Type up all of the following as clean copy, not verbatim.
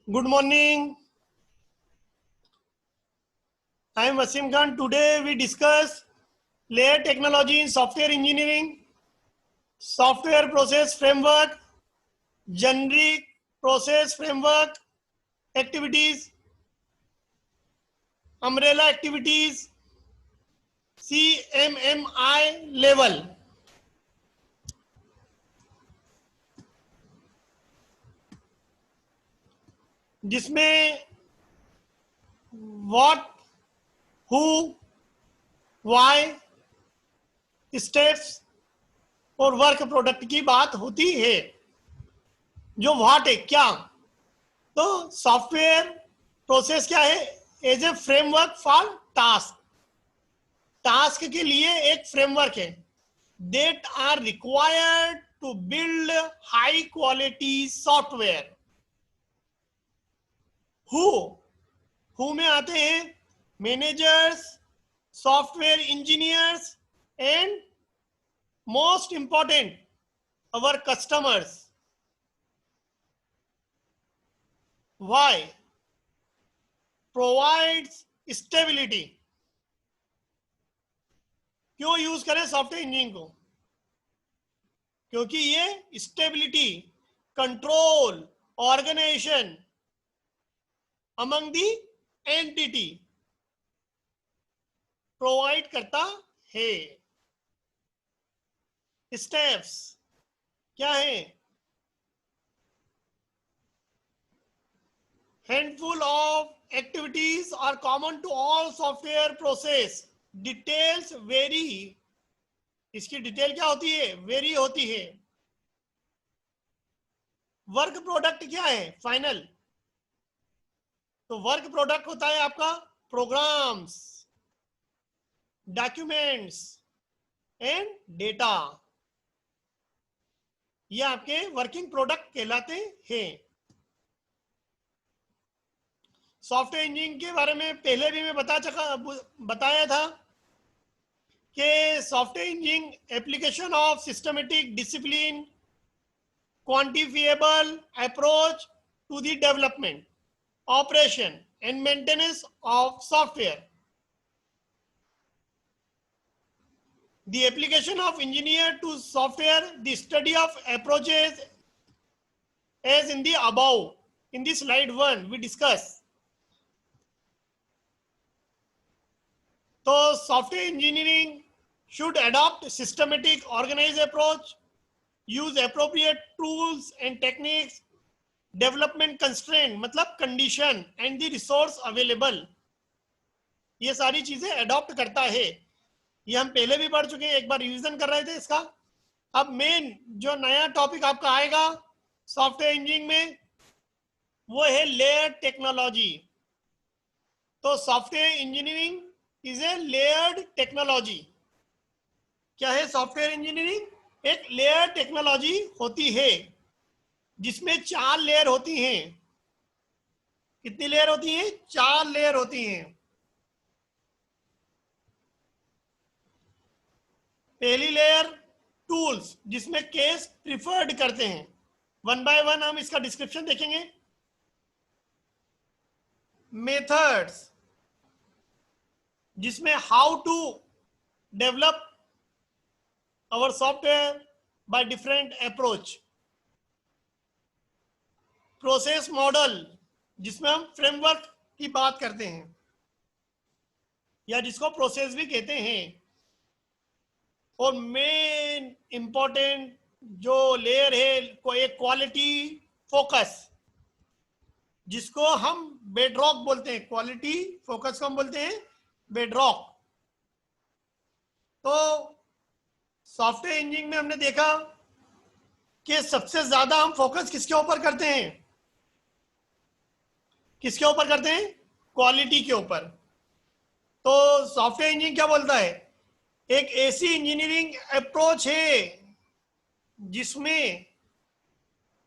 Good morning. I am Wasim Khan. Today we discuss layer technology in software engineering, software process framework, generic process framework, activities, umbrella activities, CMMI level. जिसमें what, who, why, steps और work product की बात होती है. जो what है क्या, तो सॉफ्टवेयर प्रोसेस क्या है? As a framework for task. Task के लिए एक फ्रेमवर्क है. That are required to build high quality software. Who में आते हैं managers, software engineers and most important our customers. Why? Provides stability. क्यों यूज करें सॉफ्टवेयर इंजीनियरिंग को? क्योंकि ये stability, control, organisation among the entity provide करता है. स्टेप्स क्या है? Handful of activities are common to all software process. Details vary. इसकी डिटेल क्या होती है? वेरी होती है. वर्क प्रोडक्ट क्या है? फाइनल. तो वर्क प्रोडक्ट होता है आपका प्रोग्राम्स, डॉक्यूमेंट्स एंड डेटा. ये आपके वर्किंग प्रोडक्ट कहलाते हैं. सॉफ्टवेयर इंजीनियरिंग के बारे में पहले भी मैं बताया था कि software engineering application of systematic discipline, quantifiable approach to the development, operation and maintenance of software. The application of engineer to software, the study of approaches as in the above. In this slide 1 we discuss. So software engineering should adopt systematic, organized approach, use appropriate tools and techniques, development constraint मतलब condition and the resource available. ये सारी चीजें adopt करता है. ये हम पहले भी पढ़ चुके हैं, एक बार रिवीजन कर रहे थे इसका. अब मेन जो नया टॉपिक आपका आएगा सॉफ्टवेयर इंजीनियरिंग में वो है लेयर टेक्नोलॉजी. तो software engineering is a layered technology. क्या है सॉफ्टवेयर इंजीनियरिंग? एक लेयर टेक्नोलॉजी होती है जिसमें 4 लेयर होती हैं. कितनी लेयर होती हैं? 4 लेयर होती हैं. पहली लेयर टूल्स, जिसमें केस प्रिफर्ड करते हैं. 1 बाय 1 हम इसका डिस्क्रिप्शन देखेंगे. मेथड्स, जिसमें how to develop our software by different approach. Process model, जिसमें हम फ्रेमवर्क की बात करते हैं या जिसको प्रोसेस भी कहते हैं. और मेन इंपॉर्टेंट जो लेयर है एक क्वालिटी फोकस, जिसको हम बेडरॉक बोलते हैं. क्वालिटी फोकस को हम बोलते हैं बेडरॉक. तो सॉफ्टवेयर इंजीनियरिंग में हमने देखा कि सबसे ज्यादा हम फोकस किसके ऊपर करते हैं? किसके ऊपर करते हैं? क्वालिटी के ऊपर. तो सॉफ्टवेयर इंजीनियरिंग क्या बोलता है? एक ऐसी इंजीनियरिंग अप्रोच है जिसमें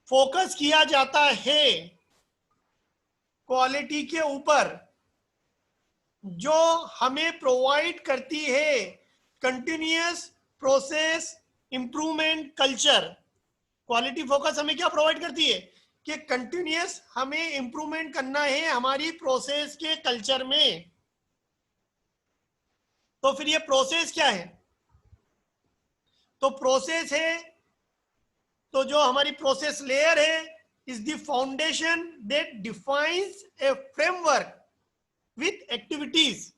फोकस किया जाता है क्वालिटी के ऊपर, जो हमें प्रोवाइड करती है continuous process improvement culture. Quality focus हमें क्या प्रोवाइड करती है कि कंटिन्यूअस हमें इंप्रूवमेंट करना है हमारी प्रोसेस के कल्चर में। तो फिर ये प्रोसेस क्या है? तो प्रोसेस है, तो जो हमारी प्रोसेस लेयर है is the foundation that defines A framework with activities.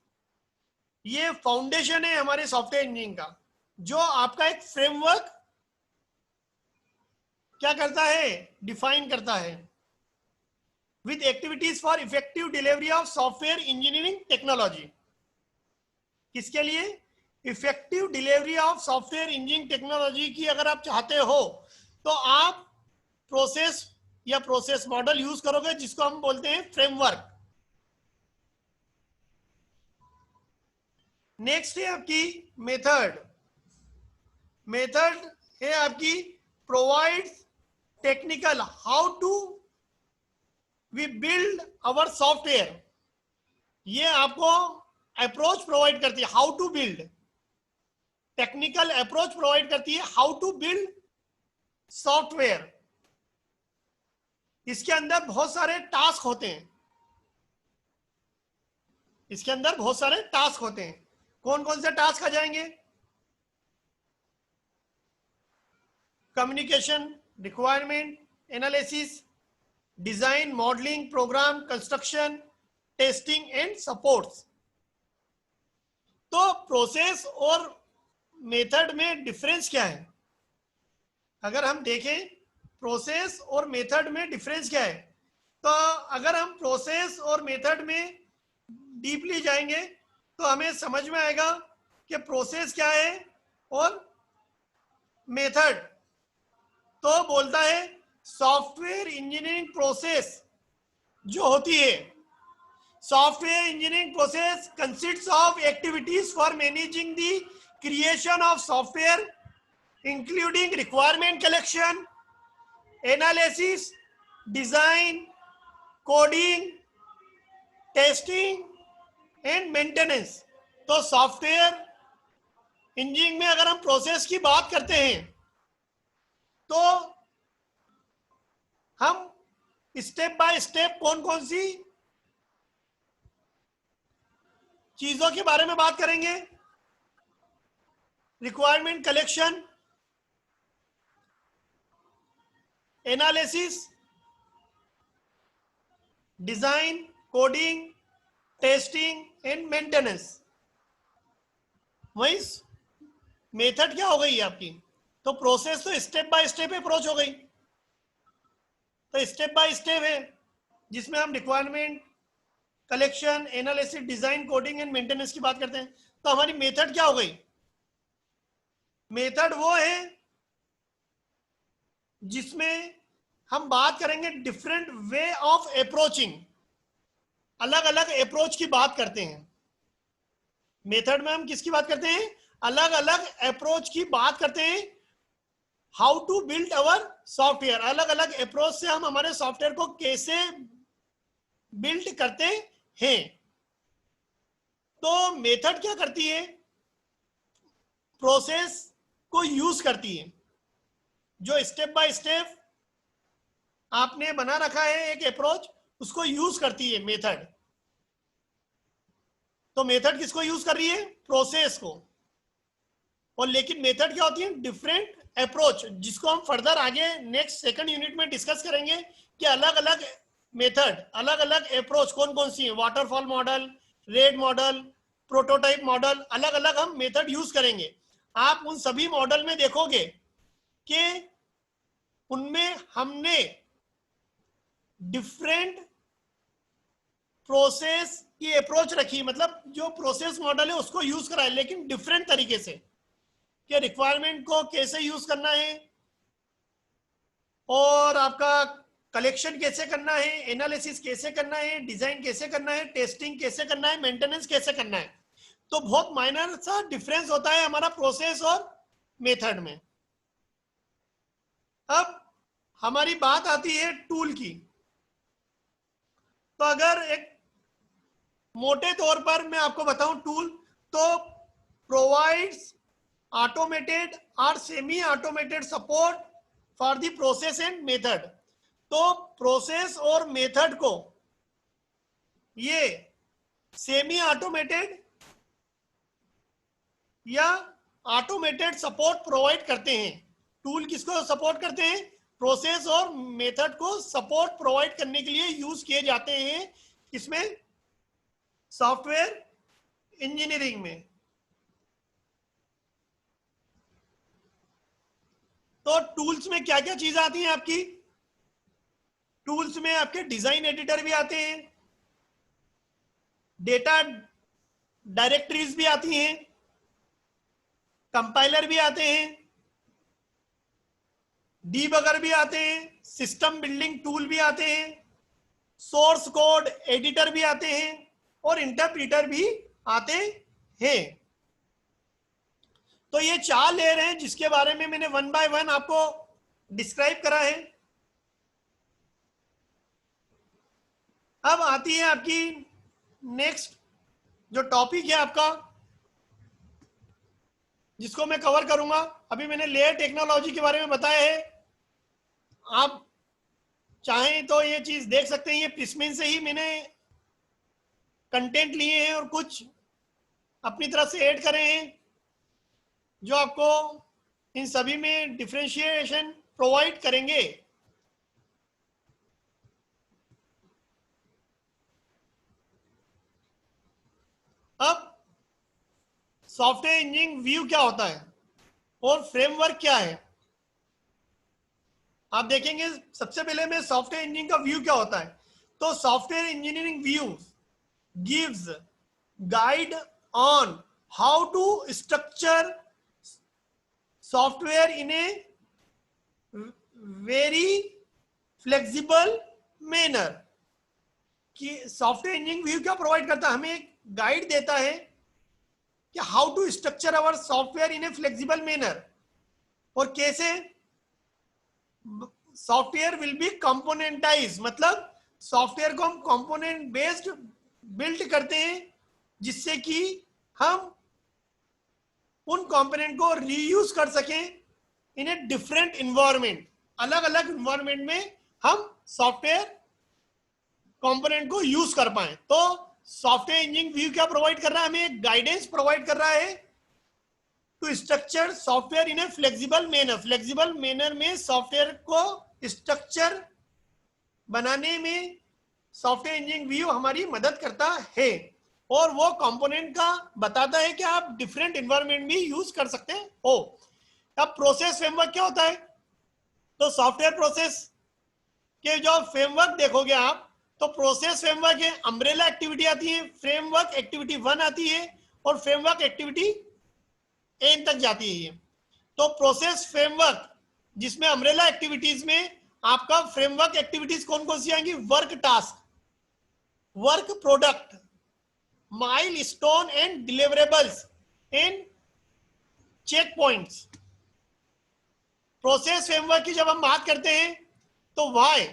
ये फाउंडेशन है हमारे सॉफ्टवेयर इंजीनियरिंग का, जो आपका एक फ्रेमवर्क क्या करता है, डिफाइन करता है, with activities for effective delivery of software engineering technology. किसके लिए? Effective delivery of software engineering technology की अगर आप चाहते हो तो आप प्रोसेस या प्रोसेस मॉडल यूज करोगे, जिसको हम बोलते हैं फ्रेमवर्क। नेक्स्ट है आपकी मेथड। मेथड है आपकी provides technical how to we build our software. ये आपको अप्रोच प्रोवाइड करती है, how to build. Technical approach provide करती है हाउ टू बिल्ड सॉफ्टवेयर। इसके अंदर बहुत सारे टास्क होते हैं, इसके अंदर बहुत सारे टास्क होते हैं। कौन कौन से टास्क आ जाएंगे? Communication, requirement analysis, design, modelling, program construction, testing and supports. तो प्रोसेस और मेथड में डिफरेंस क्या है? अगर हम देखें प्रोसेस और मेथड में डिफरेंस क्या है, तो अगर हम प्रोसेस और मेथड में डीपली जाएंगे तो हमें समझ में आएगा कि प्रोसेस क्या है और मेथड। तो बोलता है सॉफ्टवेयर इंजीनियरिंग प्रोसेस जो होती है, software engineering process consists of activities for managing the creation of software including requirement collection, analysis, design, coding, testing and maintenance. तो सॉफ्टवेयर इंजीनियरिंग में अगर हम प्रोसेस की बात करते हैं तो हम स्टेप बाय स्टेप कौन कौन सी चीजों के बारे में बात करेंगे? Requirement collection, analysis, design, coding, testing and maintenance. वही मेथड क्या हो गई आपकी? तो प्रोसेस तो स्टेप बाय स्टेप अप्रोच हो गई, तो स्टेप बाय स्टेप है जिसमें हम requirement collection, analysis, design, coding and maintenance की बात करते हैं। तो हमारी मेथड क्या हो गई? मेथड वो है जिसमें हम बात करेंगे डिफरेंट वे ऑफ अप्रोचिंग, अलग अलग अप्रोच की बात करते हैं। मेथड में हम किसकी बात करते हैं? अलग अलग अप्रोच की बात करते हैं। How to build our software, अलग अलग अप्रोच से हम हमारे सॉफ्टवेयर को कैसे बिल्ड करते हैं। तो मेथड क्या करती है? प्रोसेस को यूज करती है, जो स्टेप बाय स्टेप आपने बना रखा है एक अप्रोच, उसको यूज करती है मेथड। तो मेथड किसको यूज कर रही है? प्रोसेस को। और लेकिन मेथड क्या होती है? डिफरेंट अप्रोच, जिसको हम फर्दर आगे नेक्स्ट सेकंड यूनिट में डिस्कस करेंगे कि अलग अलग मेथड, अलग अलग अप्रोच कौन कौन सी है। Waterfall model, RAD model, prototype model, अलग अलग हम मेथड यूज करेंगे। आप उन सभी मॉडल में देखोगे कि उनमें हमने डिफरेंट प्रोसेस की अप्रोच रखी, मतलब जो प्रोसेस मॉडल है उसको यूज करा है, लेकिन डिफरेंट तरीके से, कि रिक्वायरमेंट को कैसे यूज करना है, और आपका कलेक्शन कैसे करना है, एनालिसिस कैसे करना है, डिजाइन कैसे करना है, टेस्टिंग कैसे करना है, मेंटेनेंस कैसे करना है। तो बहुत माइनर सा डिफरेंस होता है हमारा प्रोसेस और मेथड में। अब हमारी बात आती है टूल की। तो अगर एक मोटे तौर पर मैं आपको बताऊं टूल, तो प्रोवाइड्स ऑटोमेटेड और semi automated support for the process and method. तो प्रोसेस और मेथड को ये सेमी ऑटोमेटेड या ऑटोमेटेड सपोर्ट प्रोवाइड करते हैं। टूल किसको सपोर्ट करते हैं? प्रोसेस और मेथड को सपोर्ट प्रोवाइड करने के लिए यूज किए जाते हैं। इसमें सॉफ्टवेयर इंजीनियरिंग में। तो टूल्स में क्या क्या चीजें आती हैं आपकी? टूल्स में आपके डिजाइन एडिटर भी आते हैं, डेटा डायरेक्टरीज भी आती हैं, कंपाइलर भी आते हैं, डीबगर भी आते हैं, सिस्टम बिल्डिंग टूल भी आते हैं, सोर्स कोड एडिटर भी आते हैं और इंटरप्रीटर भी आते हैं। तो ये 4 लेयर हैं जिसके बारे में मैंने 1 बाय 1 आपको डिस्क्राइब करा है। अब आती है आपकी नेक्स्ट जो टॉपिक है आपका, जिसको मैं कवर करूंगा। अभी मैंने लेयर टेक्नोलॉजी के बारे में बताया है, आप चाहें तो ये चीज देख सकते हैं। ये प्रिस्मिन से ही मैंने कंटेंट लिए हैं और कुछ अपनी तरफ से ऐड करे हैं, जो आपको इन सभी में डिफरेंशिएशन प्रोवाइड करेंगे। अब सॉफ्टवेयर इंजीनियरिंग व्यू क्या होता है और फ्रेमवर्क क्या है, आप देखेंगे। सबसे पहले में सॉफ्टवेयर इंजीनियरिंग का व्यू क्या होता है। तो software engineering view gives guide on how to structure software in a very flexible manner. कि सॉफ्टवेयर इंजीनियरिंग व्यू क्या प्रोवाइड करता है? हमें एक गाइड देता है कि how to structure our software in a flexible manner, और कैसे सॉफ्टवेयर विल बी कंपोनेंटाइज, मतलब सॉफ्टवेयर को हम कंपोनेंट बेस्ड बिल्ड करते हैं, जिससे कि हम उन कंपोनेंट को रीयूज कर सकें इन ए डिफरेंट इन्वायरमेंट। अलग अलग इन्वायरमेंट में हम सॉफ्टवेयर कंपोनेंट को यूज कर पाए। तो सॉफ्टवेयर इंजीनियरिंग व्यू क्या प्रोवाइड कर रहा है? हमें एक गाइडेंस प्रोवाइड कर रहा है to structure software in a flexible manner. Flexible manner में सॉफ्टवेयर को स्ट्रक्चर बनाने में सॉफ्टवेयर इंजीनियरिंग व्यू हमारी मदद करता है, और वो कंपोनेंट का बताता है कि आप डिफरेंट एनवायरनमेंट भी यूज कर सकते हो। अब प्रोसेस फ्रेमवर्क क्या होता है? तो सॉफ्टवेयर प्रोसेस के जो फ्रेमवर्क देखोगे आप, तो प्रोसेस फ्रेमवर्क है, अम्ब्रेला एक्टिविटी आती है, फ्रेमवर्क एक्टिविटी 1 आती है और फ्रेमवर्क एक्टिविटी एन तक जाती है। तो प्रोसेस फ्रेमवर्क जिसमें अम्ब्रेला एक्टिविटीज में आपका फ्रेमवर्क एक्टिविटीज कौन कौन सी आएंगी? Work task, work product, milestone and deliverables and checkpoints. Process framework की जब हम बात करते हैं तो why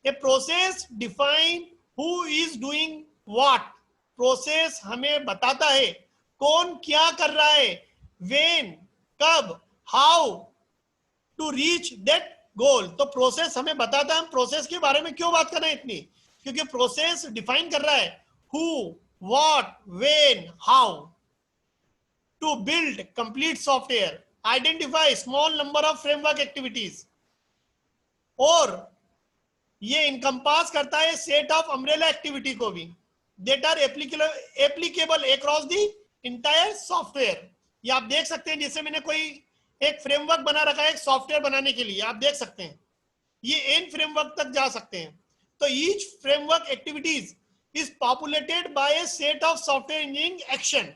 a process define who is doing what. Process हमें बताता है कौन क्या कर रहा है, व्हेन कब, how to reach that goal. तो प्रोसेस हमें बताता है। हम प्रोसेस के बारे में क्यों बात कर रहे हैं इतनी? क्योंकि प्रोसेस डिफाइन कर रहा है who, what, when, how to build complete software, identify small number of framework activities, और ये इनकम्पास करता है सेट ऑफ अम्ब्रेला एक्टिविटी को भी, that are applicable across the entire software. ये आप देख सकते हैं, जैसे मैंने कोई एक फ्रेमवर्क बना रखा है एक सॉफ्टवेयर बनाने के लिए, आप देख सकते हैं ये एन फ्रेमवर्क तक जा सकते हैं। तो each framework activities is populated by a set of software engineering action.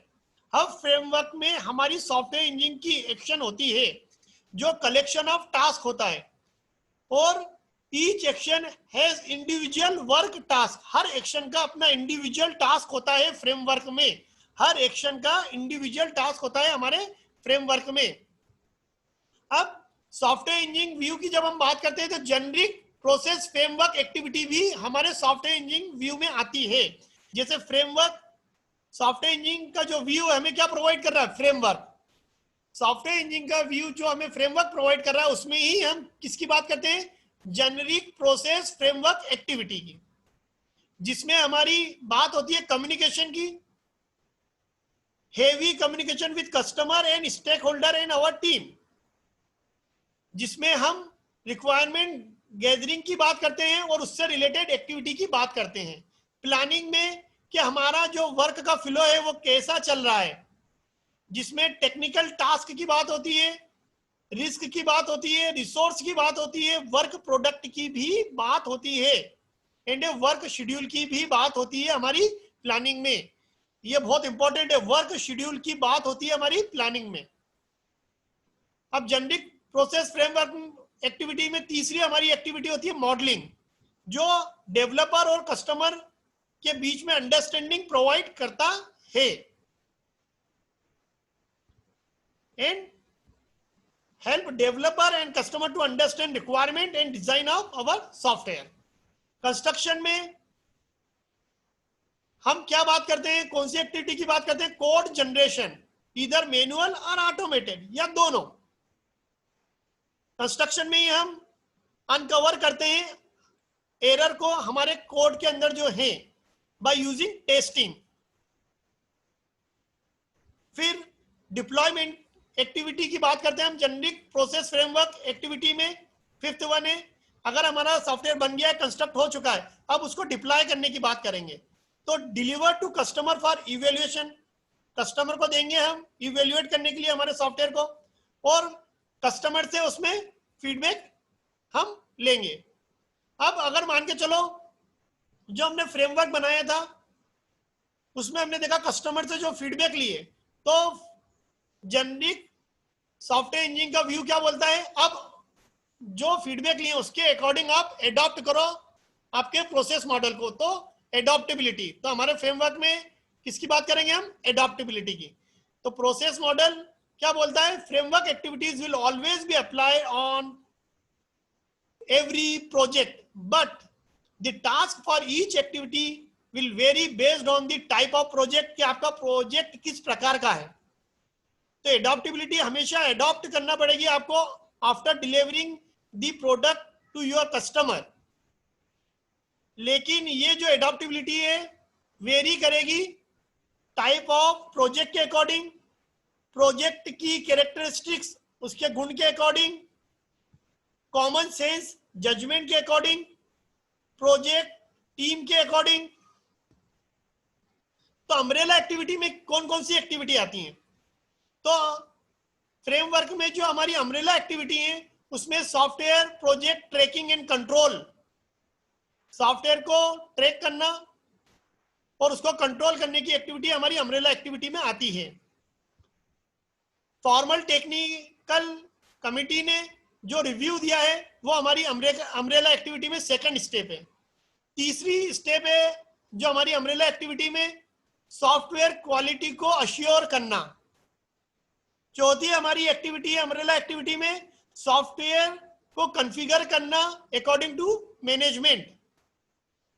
हर फ्रेमवर्क में हमारी सॉफ्टवेयर इंजीनियरिंग की एक्शन होती है, जो कलेक्शन ऑफ टास्क होता है, और each action has individual work task. Her action का अपना इंडिविजुअल टास्क होता है फ्रेमवर्क में, हर एक्शन का इंडिविजुअल टास्क होता है हमारे फ्रेमवर्क में। अब सॉफ्टवेयर इंजीनियरिंग व्यू की जब हम बात करते हैं तो जेनरिक प्रोसेस फ्रेमवर्क एक्टिविटी भी हमारे सॉफ्टवेयर इंजीनियरिंग व्यू में आती है। जैसे फ्रेमवर्क, सॉफ्टवेयर इंजीनियरिंग का जो व्यू हमें क्या प्रोवाइड कर रहा है? फ्रेमवर्क। सॉफ्टवेयर इंजीनियरिंग का व्यू जो हमें फ्रेमवर्क प्रोवाइड कर रहा है, उसमें ही हम किसकी बात करते हैं? जेनरिक प्रोसेस फ्रेमवर्क एक्टिविटी की, जिसमें हमारी बात होती है कम्युनिकेशन की, heavy communication with customer and stakeholder and our team, जिसमें हम रिक्वायरमेंट गैदरिंग की बात करते हैं और उससे रिलेटेड एक्टिविटी की बात करते हैं। प्लानिंग में कि हमारा जो वर्क का फ्लो है वो कैसा चल रहा है, जिसमें टेक्निकल टास्क की बात होती है, रिस्क की बात होती है, रिसोर्स की बात होती है, वर्क प्रोडक्ट की भी बात होती है, एंड वर्क शेड्यूल की भी बात होती है हमारी प्लानिंग में। ये बहुत इंपॉर्टेंट है, वर्क शेड्यूल की बात होती है हमारी प्लानिंग में। अब जेनरिक प्रोसेस फ्रेमवर्क एक्टिविटी में तीसरी हमारी एक्टिविटी होती है मॉडलिंग, जो डेवलपर और कस्टमर के बीच में अंडरस्टैंडिंग प्रोवाइड करता है and help developer and customer to understand requirement and design of our software. Construction में हम क्या बात करते हैं, कौन सी एक्टिविटी की बात करते हैं? कोड जनरेशन, इधर मैनुअल और ऑटोमेटेड या दोनों। कंस्ट्रक्शन में ही हम अनकवर करते हैं एरर को हमारे कोड के अंदर जो है बाय यूजिंग टेस्टिंग। फिर डिप्लॉयमेंट एक्टिविटी की बात करते हैं हम जेनरिक प्रोसेस फ्रेमवर्क एक्टिविटी में। फिफ्थ वन है, अगर हमारा सॉफ्टवेयर बन गया है, कंस्ट्रक्ट हो चुका है, अब उसको डिप्लॉय करने की बात करेंगे। तो deliver to customer for evaluation, customer को देंगे हम इवेल्युएट करने के लिए हमारे सॉफ्टवेयर को, और कस्टमर से उसमें फीडबैक हम लेंगे। अब अगर मान के चलो जो हमने फ्रेमवर्क बनाया था उसमें हमने देखा कस्टमर से जो फीडबैक लिए, तो जेनरिक सॉफ्टवेयर इंजीनियरिंग का व्यू क्या बोलता है, अब जो फीडबैक लिए उसके अकॉर्डिंग आप एडॉप्ट करो आपके प्रोसेस मॉडल को। तो एडॉप्टेबिलिटी, तो हमारे फ्रेमवर्क में किसकी बात करेंगे हम? एडॉप्टेबिलिटी की। तो प्रोसेस मॉडल क्या बोलता है? Framework activities will always be applied on every project, but the task for each activity will vary based on the type of project कि आपका प्रोजेक्ट किस प्रकार का है। तो एडॉप्टेबिलिटी हमेशा एडॉप्ट करना पड़ेगी आपको after delivering the product to your customer. लेकिन ये जो एडॉप्टेबिलिटी है वेरी करेगी टाइप ऑफ प्रोजेक्ट के अकॉर्डिंग, प्रोजेक्ट की कैरेक्टरिस्टिक्स उसके गुण के अकॉर्डिंग, कॉमन सेंस जजमेंट के अकॉर्डिंग, प्रोजेक्ट टीम के अकॉर्डिंग। तो अम्ब्रेला एक्टिविटी में कौन कौन सी एक्टिविटी आती हैं? तो फ्रेमवर्क में जो हमारी अम्ब्रेला एक्टिविटी है उसमें software project tracking and control, software को ट्रैक करना और उसको कंट्रोल करने की एक्टिविटी हमारी अम्ब्रेला एक्टिविटी में आती है। फॉर्मल टेक्निकल कमिटी ने जो रिव्यू दिया है वो हमारी अम्ब्रेला एक्टिविटी में सेकंड स्टेप है। तीसरी स्टेप है जो हमारी अम्ब्रेला एक्टिविटी में सॉफ्टवेयर क्वालिटी को अश्योर करना। चौथी हमारी एक्टिविटी है अम्ब्रेला एक्टिविटी में सॉफ्टवेयर को कॉन्फ़िगर करना अकॉर्डिंग टू मैनेजमेंट।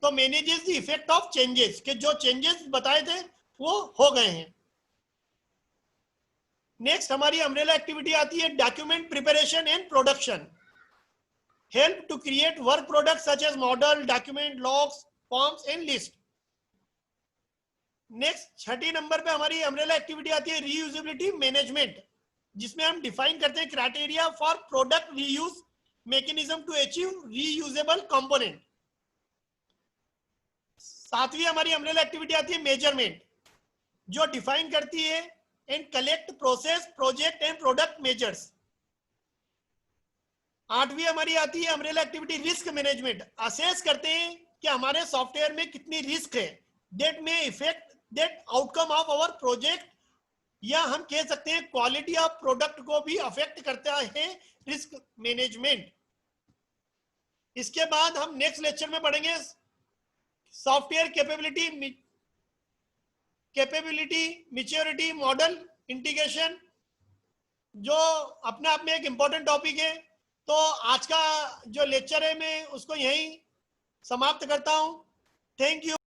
तो manages the effect of changes, के जो चेंजेस बताए थे वो हो गए हैं। नेक्स्ट हमारी अम्ब्रेला एक्टिविटी आती है document preparation and production, help to create work product such as model, document, logs, forms and list. Next छठी नंबर पे हमारी अम्ब्रेला एक्टिविटी आती है रीयूजेबिलिटी मैनेजमेंट, जिसमें हम डिफाइन करते हैं criteria for product reuse, mechanism to achieve reusable component. सातवीं हमारी अम्ब्रेला एक्टिविटी आती है मेजरमेंट, जो डिफाइन करती है and collect process project and product measures. आठवीं हमारी आती है umbrella activity risk management, assess करते हैं कि हमारे सॉफ्टवेयर में कितनी रिस्क है दैट में effect that outcome of our project, या हम कह सकते हैं क्वालिटी ऑफ प्रोडक्ट को भी अफेक्ट करता है रिस्क मैनेजमेंट। इसके बाद हम नेक्स्ट लेक्चर में पढ़ेंगे software capability maturity model integration, जो अपने आप में एक इंपॉर्टेंट टॉपिक है। तो आज का जो लेक्चर है मैं उसको यहीं समाप्त करता हूं। Thank you.